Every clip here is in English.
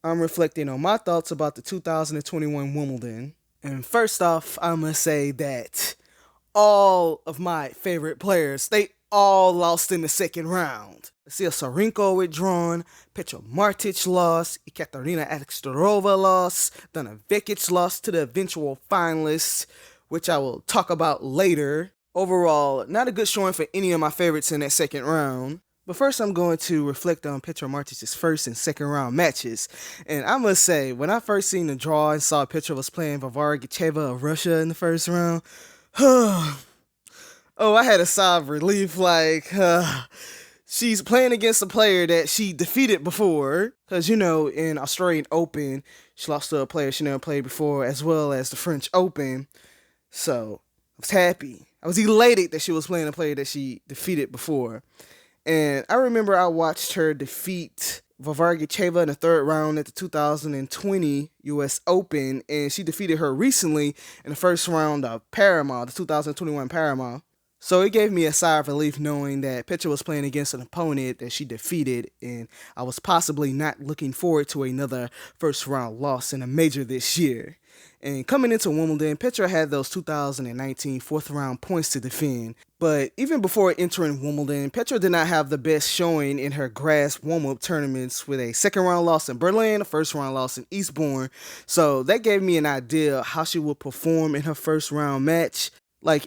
I'm reflecting on my thoughts about the 2021 Wimbledon. And first off, I must say that all of my favorite players, they all lost in the second round. Lesia Tsurenko withdrawn, Petra Martić lost, Ekaterina Alexandrova lost, Dana Vekic lost to the eventual finalists, which I will talk about later. Overall, not a good showing for any of my favorites in that second round. But first, I'm going to reflect on Petra Martic's first and second round matches. And I must say, when I first seen the draw and saw Petra was playing Varvara Gracheva of Russia in the first round, oh, I had a sigh of relief. She's playing against a player that she defeated before. Because, in Australian Open, she lost to a player she never played before, as well as the French Open. So, I was happy. I was elated that she was playing a player that she defeated before. And I remember I watched her defeat Varvara Gracheva in the third round at the 2020 U.S. Open, and she defeated her recently in the first round of Parama, the 2021 Parama. So it gave me a sigh of relief knowing that Petra was playing against an opponent that she defeated, and I was possibly not looking forward to another first round loss in a major this year. And coming into Wimbledon, Petra had those 2019 fourth round points to defend. But even before entering Wimbledon, Petra did not have the best showing in her grass warm-up tournaments with a second round loss in Berlin, a first round loss in Eastbourne. So that gave me an idea how she would perform in her first round match.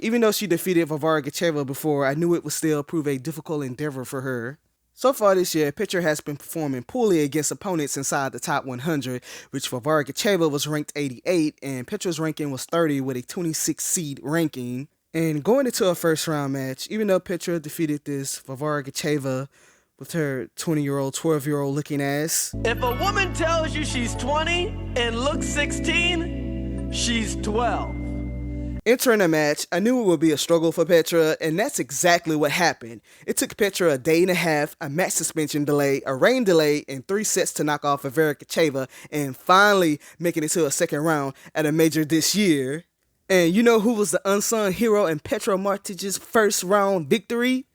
Even though she defeated Varvara Gracheva before, I knew it would still prove a difficult endeavor for her. So far this year, Petra has been performing poorly against opponents inside the top 100, which Varvara Gracheva was ranked 88, and Petra's ranking was 30 with a 26 seed ranking. And going into a first round match, even though Petra defeated this Varvara Gracheva with her 20-year-old, 12-year-old looking ass. If a woman tells you she's 20 and looks 16, she's 12. Entering the match, I knew it would be a struggle for Petra, and that's exactly what happened. It took Petra a day and a half, a match suspension delay, a rain delay, and 3 sets to knock off Varvara Gracheva, and finally making it to a second round at a major this year. And you know who was the unsung hero in Petra Martic's first round victory?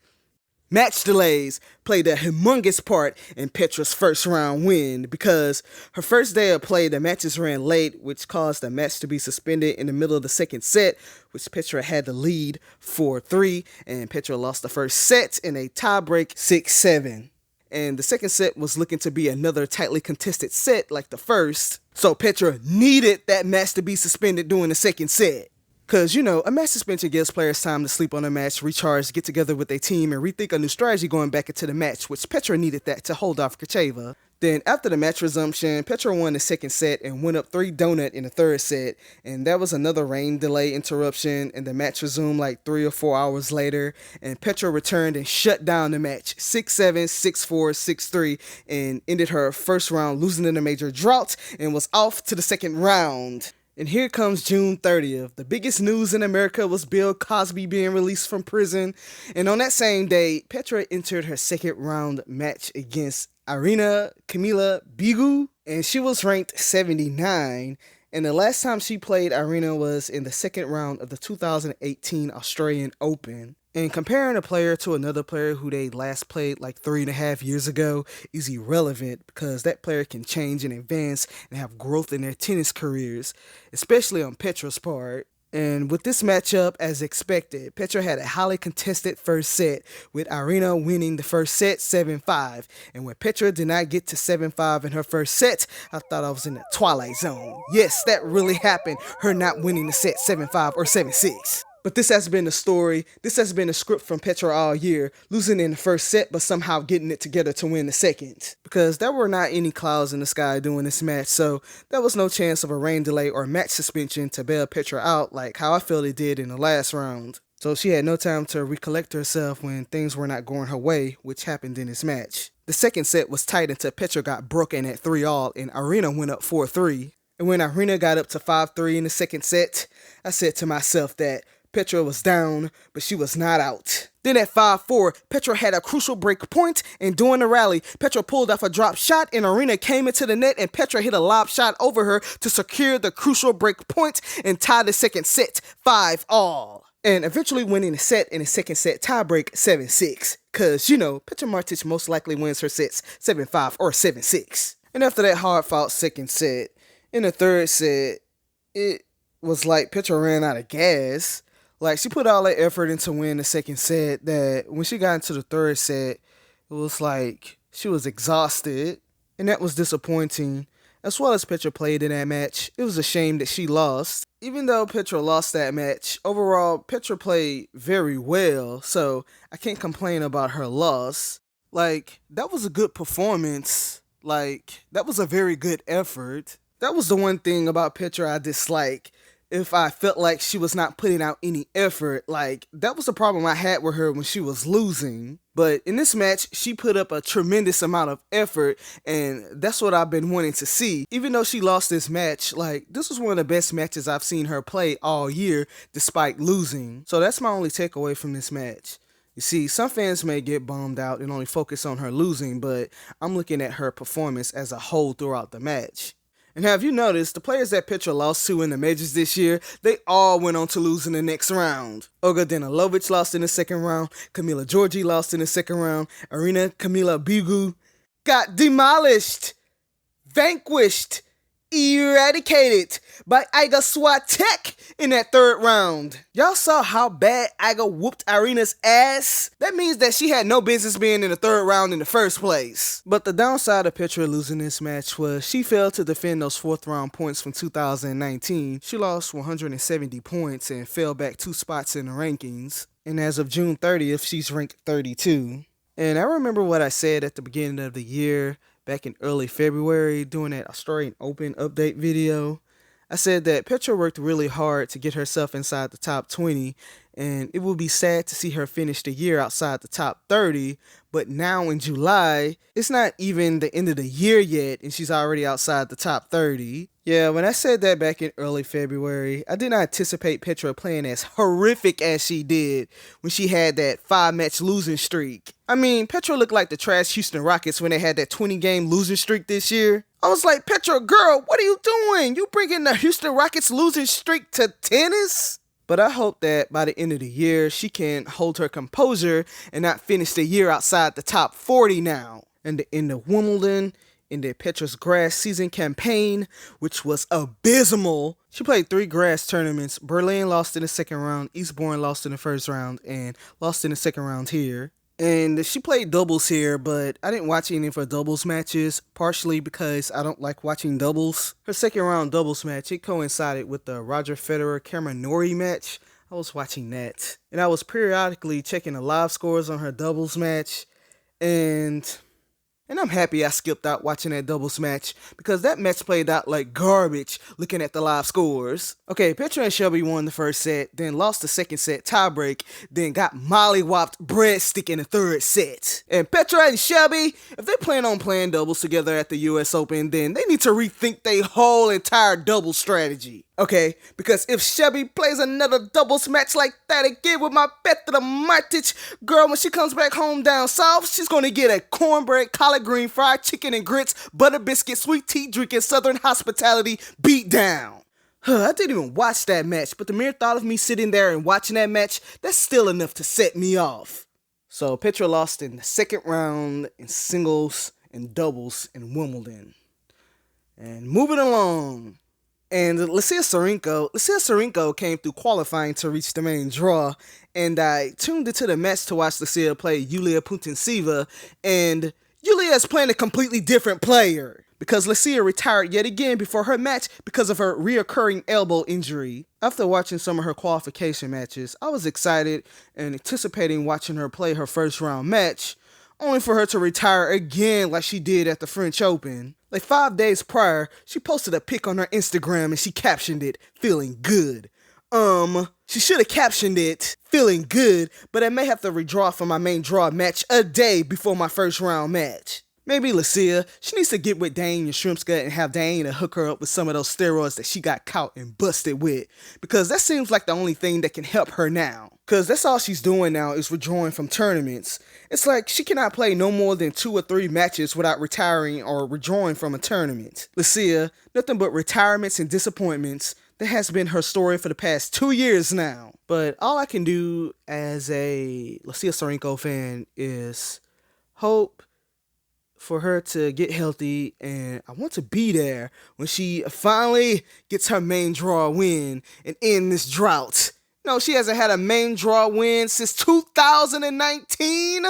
Match delays played a humongous part in Petra's first round win because her first day of play, the matches ran late, which caused the match to be suspended in the middle of the second set, which Petra had the lead 4-3, and Petra lost the first set in a tiebreak 6-7. And the second set was looking to be another tightly contested set like the first, so Petra needed that match to be suspended during the second set. Because, a match suspension gives players time to sleep on a match, recharge, get together with their team, and rethink a new strategy going back into the match, which Petra needed that to hold off Gracheva. Then, after the match resumption, Petra won the second set and went up 3-0 in the third set, and that was another rain delay interruption, and the match resumed 3 or 4 hours later, and Petra returned and shut down the match 6-7, 6-4, 6-3, and ended her first round losing in a major drought, and was off to the second round. And here comes June 30th. The biggest news in America was Bill Cosby being released from prison. And on that same day, Petra entered her second round match against Irina Kamila Bigu. And she was ranked 79. And the last time she played Irina was in the second round of the 2018 Australian Open. And comparing a player to another player who they last played 3.5 years ago is irrelevant because that player can change and advance and have growth in their tennis careers, especially on Petra's part. And with this matchup, as expected, Petra had a highly contested first set, with Irina winning the first set 7-5. And when Petra did not get to 7-5 in her first set, I thought I was in the Twilight Zone. Yes, that really happened, her not winning the set 7-5 or 7-6. But this has been the story. This has been the script from Petra all year, losing in the first set but somehow getting it together to win the second. Because there were not any clouds in the sky during this match, so there was no chance of a rain delay or match suspension to bail Petra out like how I felt it did in the last round. So she had no time to recollect herself when things were not going her way, which happened in this match. The second set was tight until Petra got broken at 3-all and Irina went up 4-3. And when Irina got up to 5-3 in the second set, I said to myself that Petra was down, but she was not out. Then at 5-4, Petra had a crucial break point, and during the rally, Petra pulled off a drop shot, and Irina came into the net, and Petra hit a lob shot over her to secure the crucial break point and tie the second set 5-all. And eventually winning the set in the second set tiebreak 7-6. Cause, Petra Martic most likely wins her sets 7-5 or 7-6. And after that hard-fought second set, in the third set, it was like Petra ran out of gas. Like, she put all that effort into winning the second set that when she got into the third set, it was like she was exhausted, and that was disappointing. As well as Petra played in that match, it was a shame that she lost. Even though Petra lost that match, overall, Petra played very well, so I can't complain about her loss. Like, that was a good performance. Like, that was a very good effort. That was the one thing about Petra I dislike. If I felt like she was not putting out any effort, like, that was the problem I had with her when she was losing. But in this match, she put up a tremendous amount of effort, and that's what I've been wanting to see. Even though she lost this match, like, this was one of the best matches I've seen her play all year, despite losing. So that's my only takeaway from this match. You see, some fans may get bummed out and only focus on her losing, but I'm looking at her performance as a whole throughout the match. And have you noticed, the players that Petra lost to in the majors this year, they all went on to lose in the next round. Olga Danilovic lost in the second round, Camila Giorgi lost in the second round, Arina Camila Bigu got demolished, vanquished, eradicated by Iga Swiatek in that third round. Y'all saw how bad Iga whooped Irina's ass? That means that she had no business being in the third round in the first place. But the downside of Petra losing this match was she failed to defend those fourth round points from 2019. She lost 170 points and fell back 2 spots in the rankings. And as of June 30th, she's ranked 32. And I remember what I said at the beginning of the year, back in early February, doing that Australian Open update video. I said that Petra worked really hard to get herself inside the top 20, and it would be sad to see her finish the year outside the top 30, but now in July, it's not even the end of the year yet, and she's already outside the top 30. Yeah, when I said that back in early February, I did not anticipate Petra playing as horrific as she did when she had that 5-match losing streak. I mean, Petra looked like the trash Houston Rockets when they had that 20-game losing streak this year. I was like, Petra, girl, what are you doing? You bringing the Houston Rockets losing streak to tennis? But I hope that by the end of the year, she can hold her composure and not finish the year outside the top 40 now. And in the Wimbledon, in the Petra's grass season campaign, which was abysmal. She played 3 grass tournaments. Berlin lost in the second round, Eastbourne lost in the first round, and lost in the second round here. And she played doubles here, but I didn't watch any of her doubles matches, partially because I don't like watching doubles. Her second round doubles match, it coincided with the Roger Federer-Cameron Norrie match. I was watching that. And I was periodically checking the live scores on her doubles match, and I'm happy I skipped out watching that doubles match because that match played out like garbage looking at the live scores. Okay, Petra and Shelby won the first set, then lost the second set tiebreak, then got mollywopped breadstick in the third set. And Petra and Shelby, if they plan on playing doubles together at the US Open, then they need to rethink their whole entire doubles strategy. Okay, because if Shelby plays another doubles match like that again with my Petra Martić, girl, when she comes back home down south, she's gonna get a cornbread, collard green, fried chicken and grits, butter biscuit, sweet tea drinking, southern hospitality beat down. I didn't even watch that match, but the mere thought of me sitting there and watching that match, that's still enough to set me off. So Petra lost in the second round in singles and doubles in Wimbledon. And moving along. And Lesia Tsurenko came through qualifying to reach the main draw, and I tuned into the match to watch Lesia play Yulia Putintseva, and Yulia is playing a completely different player, because Lesia retired yet again before her match because of her reoccurring elbow injury. After watching some of her qualification matches, I was excited and anticipating watching her play her first round match, only for her to retire again like she did at the French Open. Like 5 days prior, she posted a pic on her Instagram and she captioned it, "Feeling good." She should have captioned it, "Feeling good," but I may have to redraw for my main draw match a day before my first round match. Maybe Lesia, she needs to get with Dane Yashrimska and have Dane to hook her up with some of those steroids that she got caught and busted with, because that seems like the only thing that can help her now. Because that's all she's doing now is withdrawing from tournaments. It's like she cannot play no more than 2 or 3 matches without retiring or withdrawing from a tournament. Lesia, nothing but retirements and disappointments. That has been her story for the past 2 years now. But all I can do as a Lesia Tsurenko fan is hope for her to get healthy, and I want to be there when she finally gets her main draw win and end this drought. No, she hasn't had a main draw win since 2019.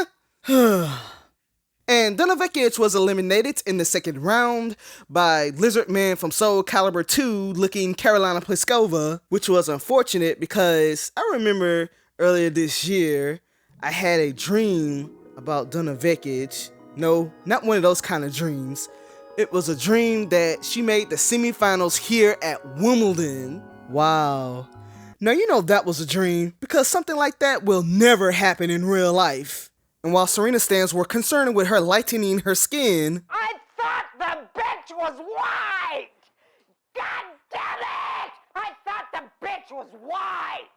And Dana Vekic was eliminated in the second round by Lizard Man from Soul Calibur 2 looking Karolina Pliskova, which was unfortunate because I remember earlier this year I had a dream about Dana Vekic. No, not one of those kind of dreams. It was a dream that she made the semifinals here at Wimbledon. Wow. Now you know that was a dream because something like that will never happen in real life. And while Serena stands were concerned with her lightening her skin, I thought the bitch was white! God damn it! I thought the bitch was white!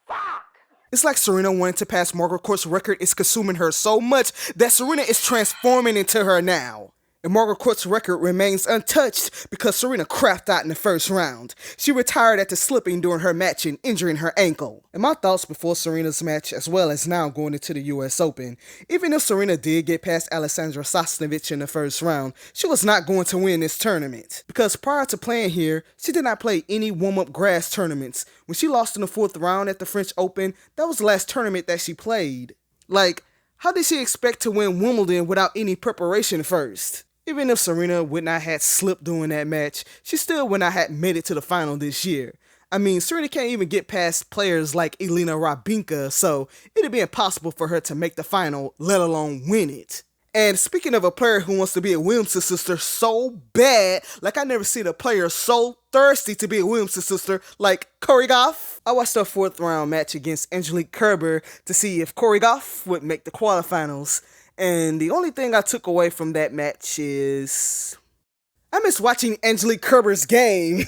Fuck! it's like Serena wanting to pass Margaret Court's record is consuming her so much that Serena is transforming into her now. And Margaret Court's record remains untouched because Serena crapped out in the first round. She retired after slipping during her match and injuring her ankle. And my thoughts before Serena's match, as well as now going into the US Open, even if Serena did get past Alexandra Sasnovich in the first round, she was not going to win this tournament. Because prior to playing here, she did not play any warm-up grass tournaments. When she lost in the fourth round at the French Open, that was the last tournament that she played. Like, how did she expect to win Wimbledon without any preparation first? Even if Serena would not have slipped during that match, she still would not have made it to the final this year. I mean, Serena can't even get past players like Elena Rybakina, so it'd be impossible for her to make the final, let alone win it. And speaking of a player who wants to be a Williamson sister so bad, like I never seen a player so thirsty to be a Williamson sister like Cori Gauff. I watched her fourth round match against Angelique Kerber to see if Cori Gauff would make the quarterfinals. And the only thing I took away from that match is I miss watching Angelique Kerber's game.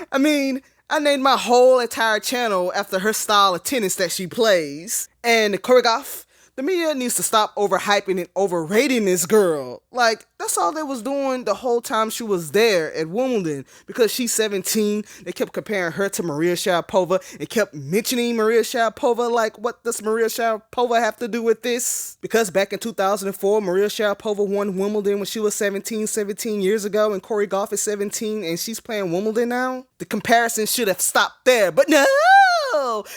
I mean, I named my whole entire channel after her style of tennis that she plays. And Cori Gauff, the media needs to stop overhyping and overrating this girl. Like, that's all they was doing the whole time she was there at Wimbledon. Because she's 17, they kept comparing her to Maria Sharapova and kept mentioning Maria Sharapova. Like, what does Maria Sharapova have to do with this? Because back in 2004, Maria Sharapova won Wimbledon when she was 17 years ago, and Cori Gauff is 17 and she's playing Wimbledon now. The comparison should have stopped there, but no!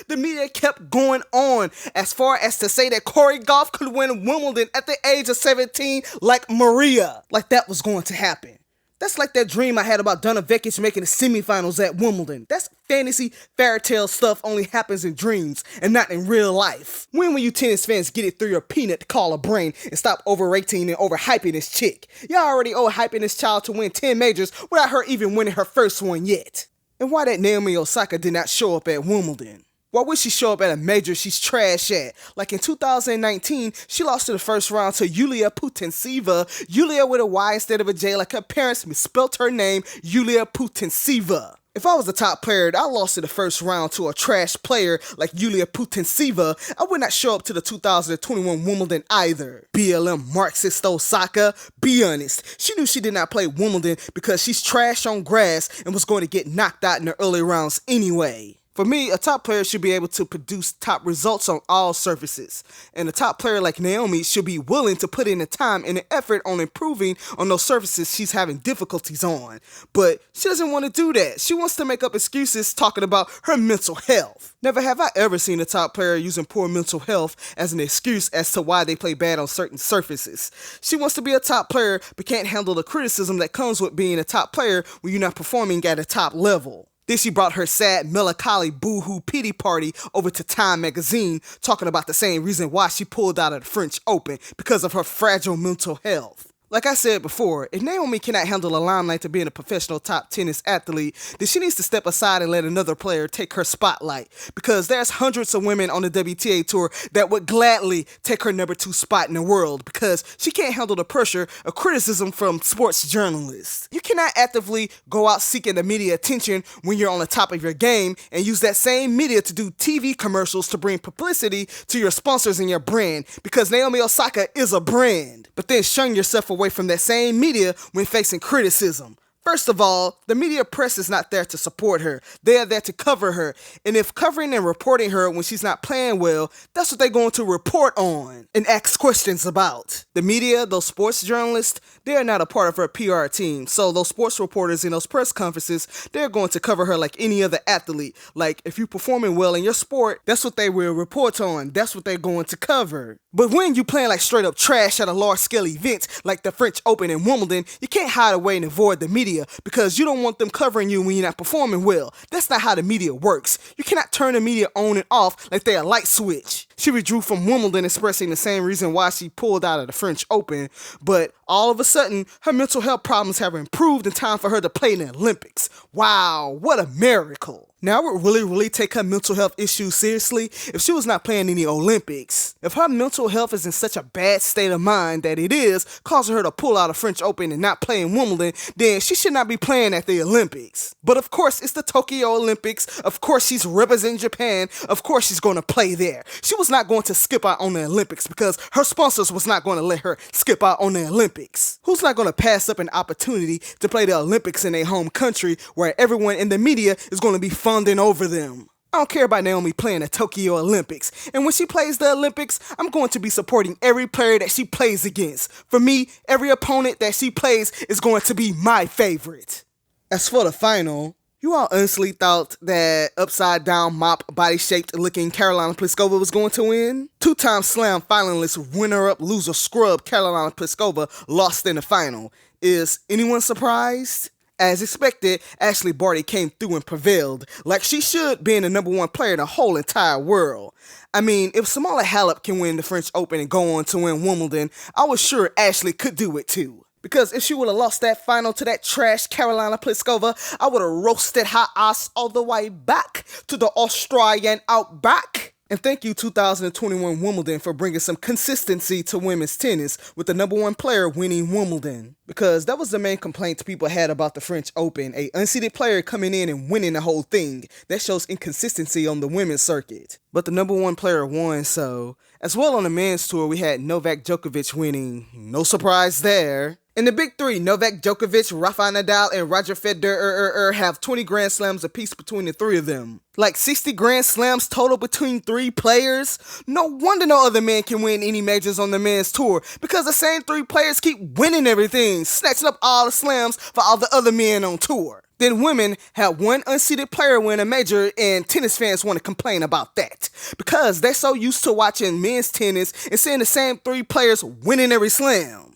The media kept going on as far as to say that Cori Gauff could win Wimbledon at the age of 17 like Maria. Like that was going to happen. That's like that dream I had about Dana Vekic making the semifinals at Wimbledon. That's fantasy fairy tale stuff only happens in dreams and not in real life. When will you tennis fans get it through your peanut to call a brain and stop overrating and overhyping this chick? Y'all already overhyping this child to win 10 majors without her even winning her first one yet. And why that Naomi Osaka did not show up at Wimbledon? Why would she show up at a major she's trash at? Like in 2019, she lost in the first round to Yulia Putintseva. Yulia with a Y instead of a J, like her parents misspelt her name, Yulia Putintseva. If I was the top player and I lost in the first round to a trash player like Yulia Putintseva, I would not show up to the 2021 Wimbledon either. BLM Marxist Osaka, be honest. She knew she did not play Wimbledon because she's trash on grass and was going to get knocked out in the early rounds anyway. For me, a top player should be able to produce top results on all surfaces. And a top player like Naomi should be willing to put in the time and the effort on improving on those surfaces she's having difficulties on. But she doesn't want to do that. She wants to make up excuses talking about her mental health. Never have I ever seen a top player using poor mental health as an excuse as to why they play bad on certain surfaces. She wants to be a top player but can't handle the criticism that comes with being a top player when you're not performing at a top level. Then she brought her sad, melancholy, boo-hoo pity party over to Time magazine, talking about the same reason why she pulled out of the French Open, because of her fragile mental health. Like I said before, if Naomi cannot handle the limelight to being a professional top tennis athlete, then she needs to step aside and let another player take her spotlight. Because there's hundreds of women on the WTA tour that would gladly take her number 2 spot in the world because she can't handle the pressure of criticism from sports journalists. You cannot actively go out seeking the media attention when you're on the top of your game and use that same media to do TV commercials to bring publicity to your sponsors and your brand, because Naomi Osaka is a brand. But then shun yourself away from that same media when facing criticism. First of all, the media press is not there to support her. They are there to cover her. And if covering and reporting her when she's not playing well, that's what they're going to report on and ask questions about. The media, those sports journalists, they are not a part of her PR team. So those sports reporters in those press conferences, they're going to cover her like any other athlete. Like if you're performing well in your sport, that's what they will report on. That's what they're going to cover. But when you playing like straight up trash at a large scale event like the French Open and Wimbledon, you can't hide away and avoid the media because you don't want them covering you when you're not performing well. That's not how the media works. You cannot turn the media on and off like they're a light switch. She withdrew from Wimbledon expressing the same reason why she pulled out of the French Open, but all of a sudden, her mental health problems have improved in time for her to play in the Olympics. Wow, what a miracle. Now, I would really take her mental health issues seriously if she was not playing in the Olympics. If her mental health is in such a bad state of mind that it is causing her to pull out of French Open and not play in Wimbledon, then she should not be playing at the Olympics. But of course, it's the Tokyo Olympics. Of course, she's representing Japan. Of course, she's going to play there. She was not going to skip out on the Olympics because her sponsors was not going to let her skip out on the Olympics. Who's not going to pass up an opportunity to play the Olympics in their home country where everyone in the media is going to be funding over them? I don't care about Naomi playing the Tokyo Olympics. And when she plays the Olympics, I'm going to be supporting every player that she plays against. For me, every opponent that she plays is going to be my favorite. As for the final, you all honestly thought that upside down mop body shaped looking Carolina Pliskova was going to win? Two-time slam finalist runner-up loser scrub Carolina Pliskova lost in the final. Is anyone surprised? As expected, Ashley Barty came through and prevailed, like she should, being the number one player in the whole entire world. I mean, if Simona Halep can win the French Open and go on to win Wimbledon, I was sure Ashley could do it too. Because if she would have lost that final to that trash Carolina Pliskova, I would have roasted her ass all the way back to the Australian outback. And thank you 2021 Wimbledon for bringing some consistency to women's tennis with the number one player winning Wimbledon. Because that was the main complaint people had about the French Open, a unseeded player coming in and winning the whole thing. That shows inconsistency on the women's circuit. But the number one player won, so. As well on the men's tour, we had Novak Djokovic winning. No surprise there. In the big three, Novak Djokovic, Rafael Nadal, and Roger Federer have 20 Grand Slams apiece between the three of them. Like 60 Grand Slams total between three players? No wonder no other man can win any majors on the men's tour, because the same three players keep winning everything, snatching up all the slams for all the other men on tour. Then women have one unseeded player win a major, and tennis fans want to complain about that because they're so used to watching men's tennis and seeing the same three players winning every slam.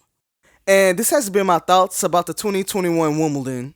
And this has been my thoughts about the 2021 Wimbledon.